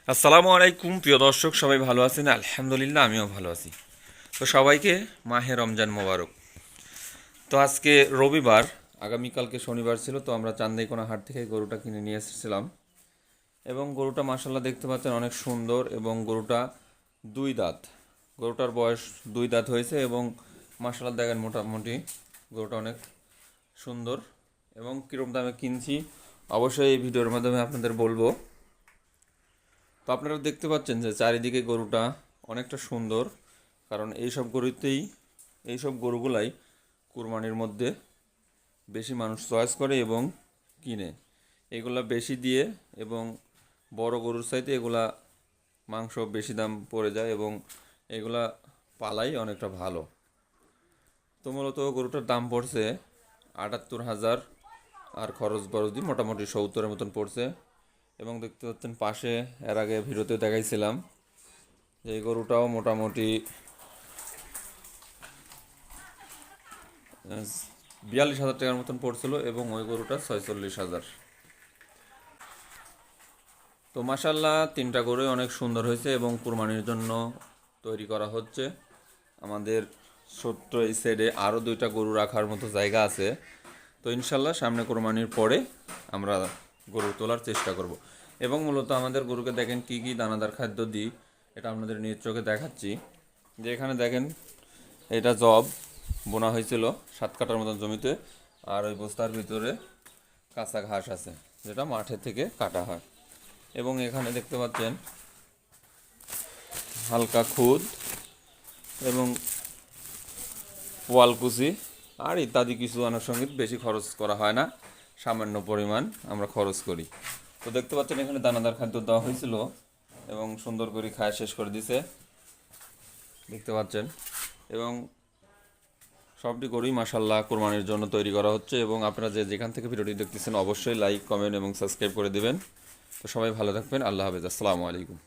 আসসালামু আলাইকুম প্রিয় দর্শক, সবাই ভালো আছেন? আলহামদুলিল্লাহ, আমিও ভালো আছি। তো সবাইকে মাহে রমজান মোবারক। তো আজকে রবিবার, আগামীকালকে শনিবার ছিল। তো আমরা চান্দাইকোনা হাট থেকে গরুটা কিনে নিয়ে এসেছিলাম এবং গরুটা মাশাল্লাহ দেখতে পাচ্ছেন অনেক সুন্দর। এবং গরুটা দুই দাঁত, গরুটার বয়স দুই দাঁত হয়েছে এবং মাশাল্লাহ দেখেন মোটামুটি গরুটা অনেক সুন্দর। এবং কীরকম দামে কিনছি অবশ্যই এই ভিডিওর মাধ্যমে আপনাদের বলবো। তো আপনারা দেখতে পাচ্ছেন যে চারিদিকে গরুটা অনেকটা সুন্দর, কারণ এইসব গরুগুলাই কুরবানির মধ্যে বেশি মানুষ চয়েস করে এবং কিনে। এগুলা বেশি দিয়ে এবং বড় গরুর চাইতে এগুলা মাংস বেশি দাম পড়ে যায় এবং এগুলা পালাই অনেকটা ভালো। তো মূলত গরুটার দাম পড়ছে ৭৮,০০০, আর খরচ বরচ দিয়ে মোটামুটি ৭০-এর মতন পড়ছে। এবং দেখতে পাচ্ছেন পাশে এর আগে ভিডিওতে দেখাইছিলাম যে এই গরুটাও মোটামুটি ৪২,০০০ টাকার মতন পড়ছিল এবং ওই গরুটা ৪৬,০০০। তো মাশাল্লাহ তিনটা গরুই অনেক সুন্দর হয়েছে এবং কুরবানির জন্য তৈরি করা হচ্ছে। আমাদের ছোট্ট এই সাইডে আরও দুইটা গরু রাখার মতো জায়গা আছে। তো ইনশাল্লাহ সামনে কোরবানির পরে আমরা গরু তোলার চেষ্টা করব। এবং মূলত আমাদের গরুকে দেখেন কি কি দানাদার খাদ্য দিই, এটা আপনাদের নিজ চোখে দেখাচ্ছি। যে এখানে দেখেন এটা জব বোনা হয়েছিল ৭ কাঠার মতন জমিতে, আর ওই বস্তার ভিতরে কাঁচা ঘাস আছে যেটা মাঠে থেকে কাটা হয়। এবং এখানে দেখতে পাচ্ছেন হালকা খুদ এবং পোয়ালকুচি আর ইত্যাদি কিছু আনুষঙ্গিক, বেশি খরচ করা হয় না, সামান্য পরিমাণ আমরা খরচ করি। তো দেখতে পাচ্ছেন এখানে দানাদার খাদ্য দেওয়া হয়েছিল এবং সুন্দর করে খায় শেষ করে দিছে, দেখতে পাচ্ছেন। এবং সবটি গরুই মাশাল্লাহ কোরবানির জন্য তৈরি করা হচ্ছে। এবং আপনারা যেখান থেকে ভিডিওটি দেখতেছেন অবশ্যই লাইক, কমেন্ট এবং সাবস্ক্রাইব করে দেবেন। তো সবাই ভালো থাকবেন। আল্লাহ হাফেজ। আসসালামু আলাইকুম।